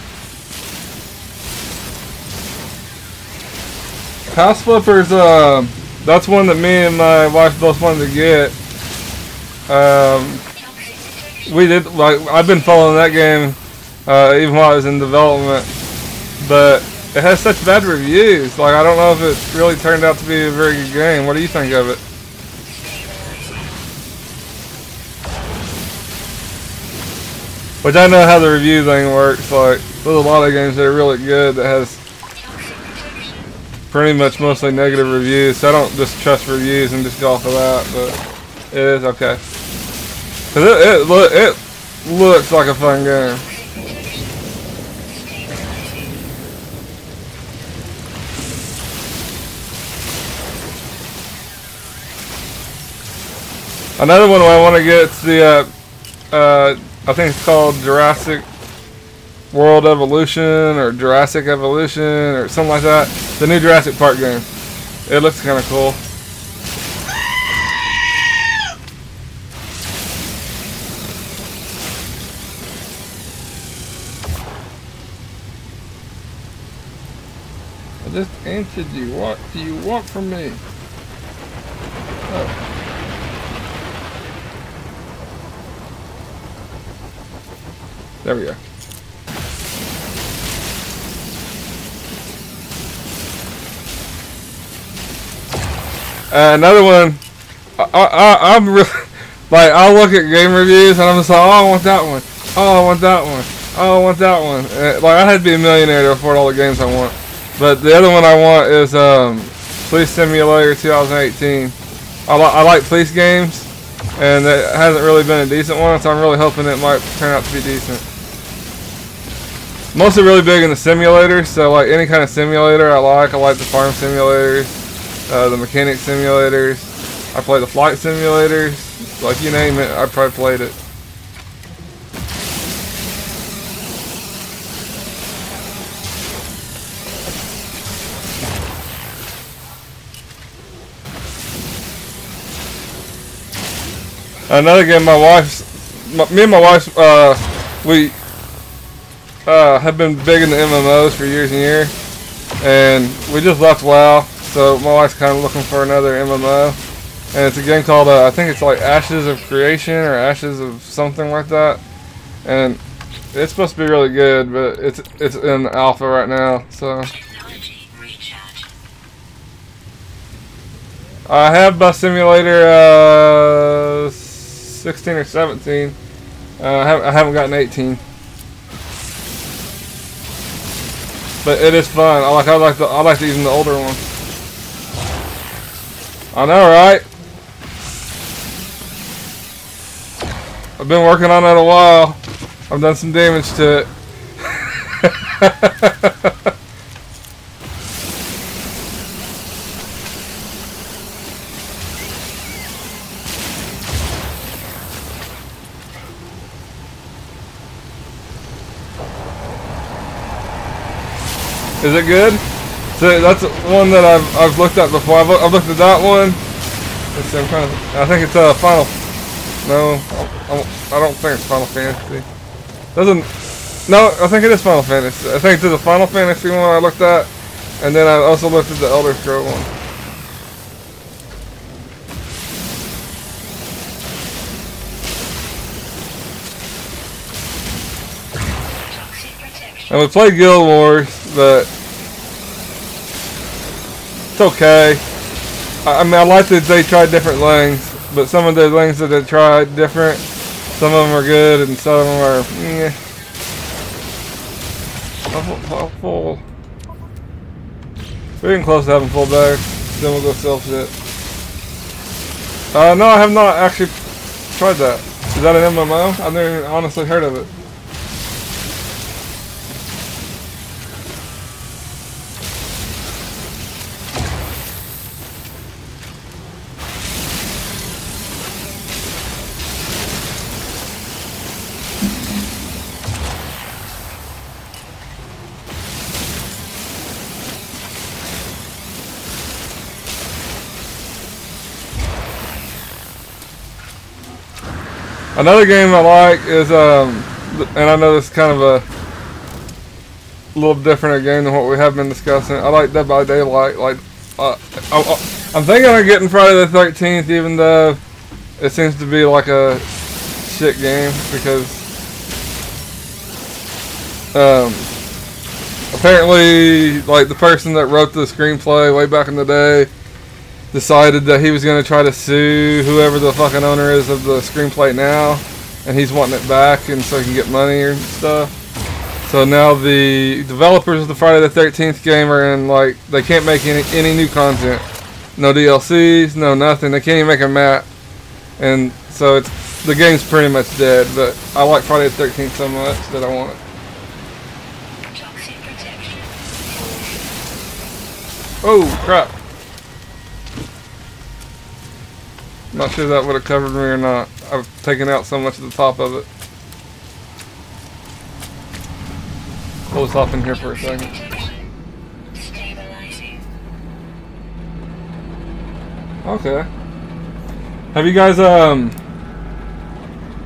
S1: House Flippers, that's one that me and my wife both wanted to get. We did, like, I've been following that game, even while it was in development, but it has such bad reviews. Like, I don't know if it really turned out to be a very good game. What do you think of it? Which I know how the review thing works. Like, there's a lot of games that are really good that has pretty much mostly negative reviews. So I don't just trust reviews and just go off of that. But it is okay. Cause it looks like a fun game. Another one I want to get is the I think it's called Jurassic World Evolution or Jurassic Evolution or something like that. The new Jurassic Park game. It looks kind of cool. I just answered you. What do you want from me? Oh. There we go. Another one. I'm really like, I'll look at game reviews and I'm just like, oh, I want that one. Oh, I want that one. Oh, I want that one. Like, I had to be a millionaire to afford all the games I want. But the other one I want is Police Simulator 2018. I like police games, and it hasn't really been a decent one, so I'm really hoping it might turn out to be decent. Mostly really big in the simulators, so like any kind of simulator I like. I like the farm simulators, the mechanic simulators. I play the flight simulators. Like, you name it, I probably played it. Another game, me and my wife, we have been big into MMOs for years and years, and we just left WoW, so my wife's kind of looking for another MMO, and it's a game called, I think it's like Ashes of Creation, or Ashes of something like that, and it's supposed to be really good, but it's in alpha right now, so. I have Bus Simulator 16 or 17, I haven't gotten 18. But it is fun. I like even the older one. I know, right? I've been working on it a while. I've done some damage to it. Is it good? So that's one that I've looked at before. I've looked at that one. Let's see, I think it's Final. No, I don't think it's Final Fantasy. Doesn't. No, I think it is Final Fantasy. I think it's the Final Fantasy one I looked at, and then I also looked at the Elder Scrolls one. And we played Guild Wars, but it's okay. I mean, I like that they tried different things, but some of the things that they tried different. Some of them are good, and some of them are full. We're getting close to having full bags. Then we'll go sell shit. No, I have not actually tried that. Is that an MMO? I've never even honestly heard of it. Another game I like is, and I know this is kind of a little different game than what we have been discussing. I like Dead by Daylight. Like, I'm thinking of getting Friday the 13th, even though it seems to be like a shit game because apparently, like the person that wrote the screenplay way back in the day decided that he was going to try to sue whoever the fucking owner is of the screenplay now, and he's wanting it back and so he can get money or stuff. So now the developers of the Friday the 13th game are in, like, they can't make any new content. No DLCs, no nothing. They can't even make a map. And so the game's pretty much dead, but I like Friday the 13th so much that I want it. Oh, crap. Not sure that would have covered me or not. I've taken out so much of the top of it. Close off in here for a second. Okay. Have you guys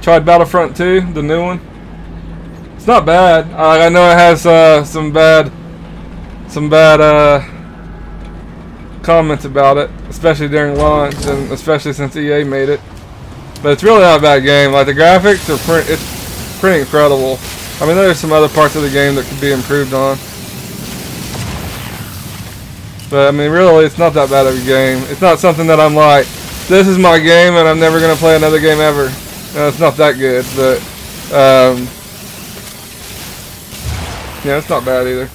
S1: tried Battlefront 2, the new one? It's not bad. I know it has some bad comments about it, especially during launch, and especially since EA made it. But it's really not a bad game. Like, the graphics are it's pretty incredible. I mean, there's some other parts of the game that could be improved on. But I mean, really, it's not that bad of a game. It's not something that I'm like, this is my game and I'm never gonna play another game ever. No, it's not that good, but yeah, it's not bad either.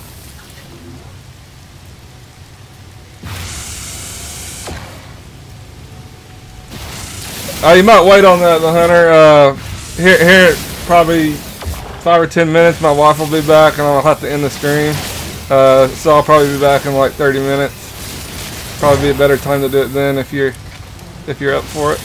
S1: You might wait on the hunter. Here, probably 5 or 10 minutes. My wife will be back, and I'll have to end the stream. So I'll probably be back in like 30 minutes. Probably be a better time to do it then if you're up for it.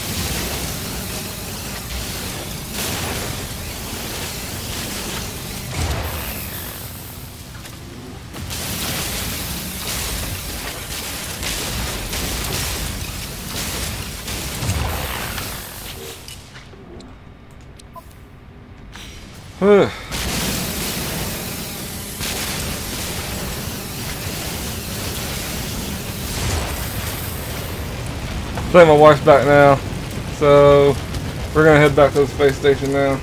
S1: I think my wife's back now, so we're gonna head back to the space station now.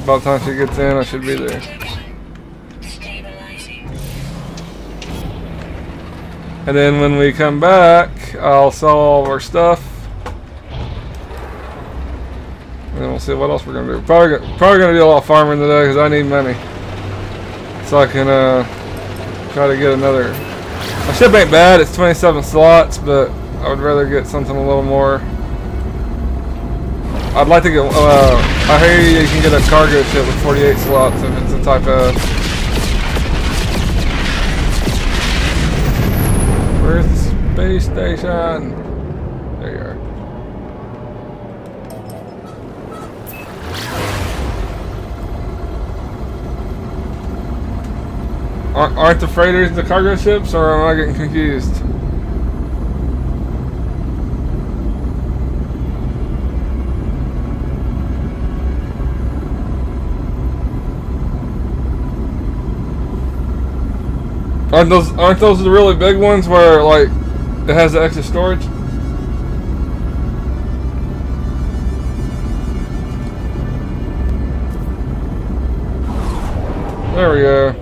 S1: By the time she gets in, I should be there. And then when we come back, I'll sell all of our stuff. And then we'll see what else we're gonna do. Probably gonna do a lot of farming today because I need money, so I can try to get another. My ship ain't bad. It's 27 slots, but I would rather get something a little more. I'd like to get. I hear you can get a cargo ship with 48 slots if it's a type of. Where's the space station? There you are. Aren't the freighters the cargo ships, or am I getting confused? Aren't those the really big ones where like it has the extra storage? There we go.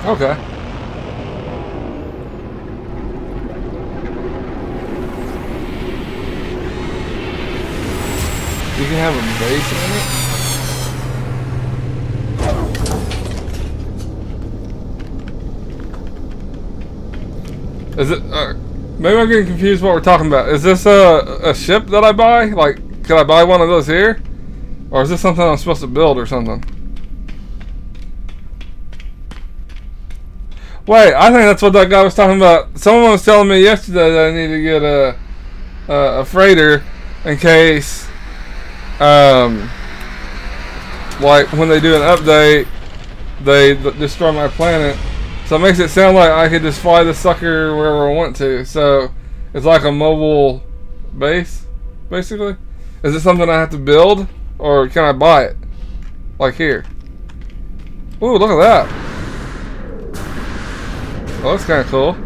S1: Okay. You can have a base in it? Is it, maybe I'm getting confused what we're talking about. Is this a ship that I buy? Like, can I buy one of those here? Or is this something I'm supposed to build or something? Wait, I think that's what that guy was talking about. Someone was telling me yesterday that I need to get a freighter in case, like when they do an update, they destroy my planet. So it makes it sound like I could just fly this sucker wherever I want to. So it's like a mobile base, basically. Is it something I have to build, or can I buy it? Like here. Ooh, look at that. Oh, that's kind of cool.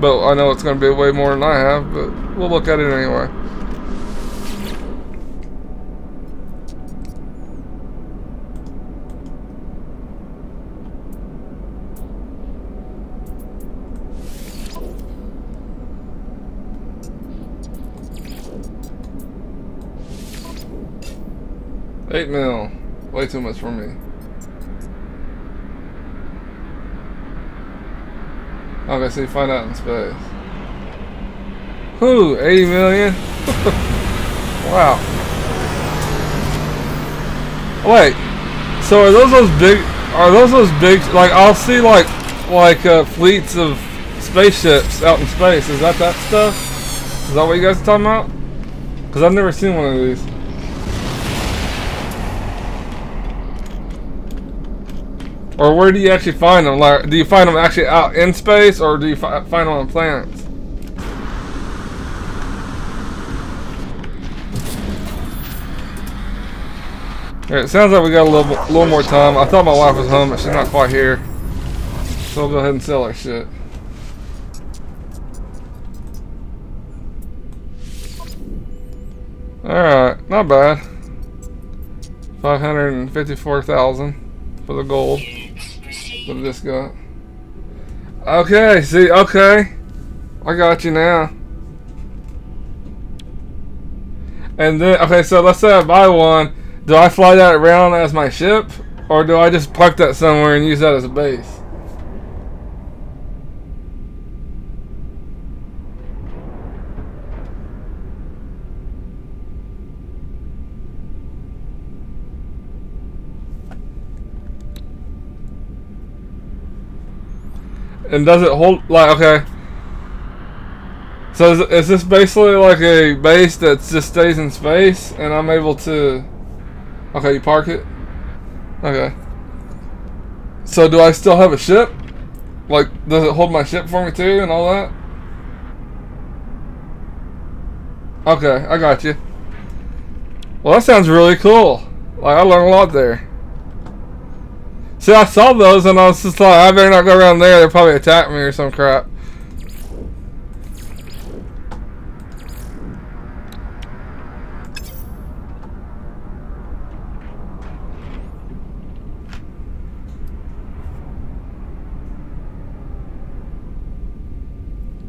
S1: But I know it's going to be way more than I have, but we'll look at it anyway. $8 mil. Way too much for me. Okay, so you find out in space. Whoo, 80 million? Wow. Wait, so are those big, like I'll see like fleets of spaceships out in space. Is that stuff? Is that what you guys are talking about? Because I've never seen one of these. Or where do you actually find them? Like, do you find them actually out in space, or do you find them on planets? Alright, it sounds like we got a little more time. I thought my wife was home, but she's not quite here. So we'll go ahead and sell our shit. Alright, not bad. 554,000 for the gold. What did this got? Okay, see, okay. I got you now. And then, okay, so let's say I buy one. Do I fly that around as my ship? Or do I just park that somewhere and use that as a base? And does it hold, like, okay. So is this basically like a base that just stays in space and I'm able to, okay, you park it? Okay. So do I still have a ship? Like, does it hold my ship for me too and all that? Okay, I got you. Well, that sounds really cool. Like, I learned a lot there. See, I saw those and I was just like, I better not go around there. They'll probably attack me or some crap.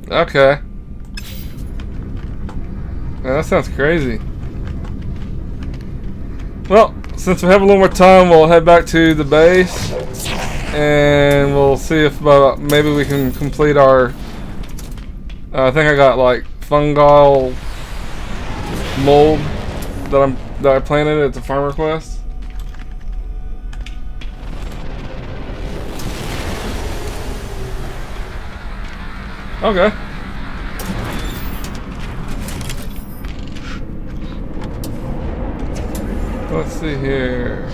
S1: Okay. Yeah, that sounds crazy. Well, since we have a little more time, we'll head back to the base and we'll see if maybe we can complete our, I think I got like fungal mold that I planted. It's a farm request. Okay. Let's see here.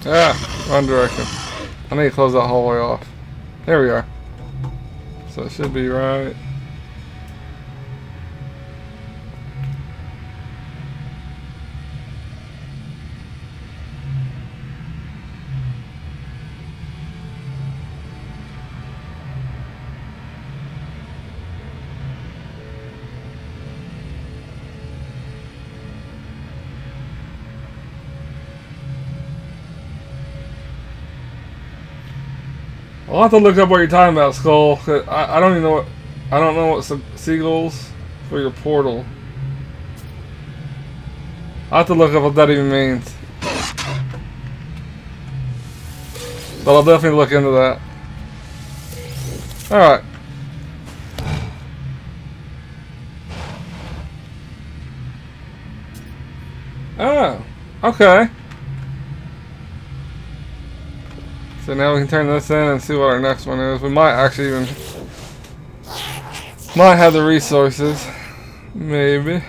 S1: Ah, wrong direction. I need to close that hallway off. There we are. So it should be right. I'll have to look up what you're talking about, Skull. 'Cause I don't even know what. I don't know what seagulls for your portal. I'll have to look up what that even means. But I'll definitely look into that. Alright. Oh, okay. So now we can turn this in and see what our next one is. We might actually even might have the resources. Maybe.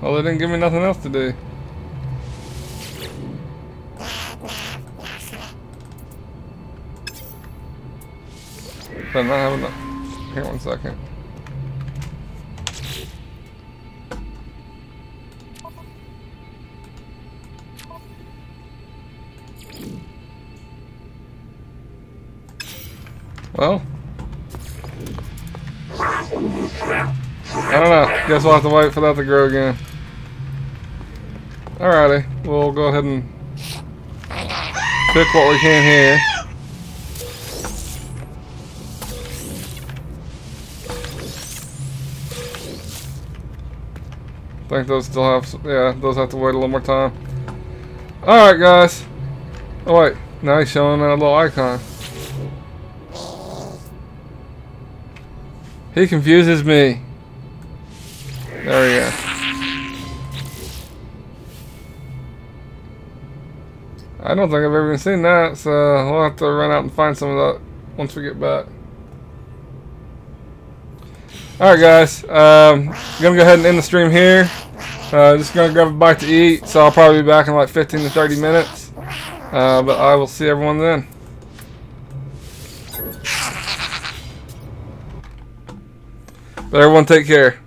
S1: Well, they didn't give me nothing else to do. But not having enough. Here, one second. Well, I don't know. Guess we'll have to wait for that to grow again. Alrighty, we'll go ahead and pick what we can here. I think those still have, yeah, those have to wait a little more time. Alright, guys. Oh, wait. Now he's showing a little icon. He confuses me. There we go. I don't think I've ever even seen that, so we'll have to run out and find some of that once we get back. Alright guys, gonna go ahead and end the stream here. Just gonna grab a bite to eat, so I'll probably be back in like 15 to 30 minutes. But I will see everyone then. But everyone take care.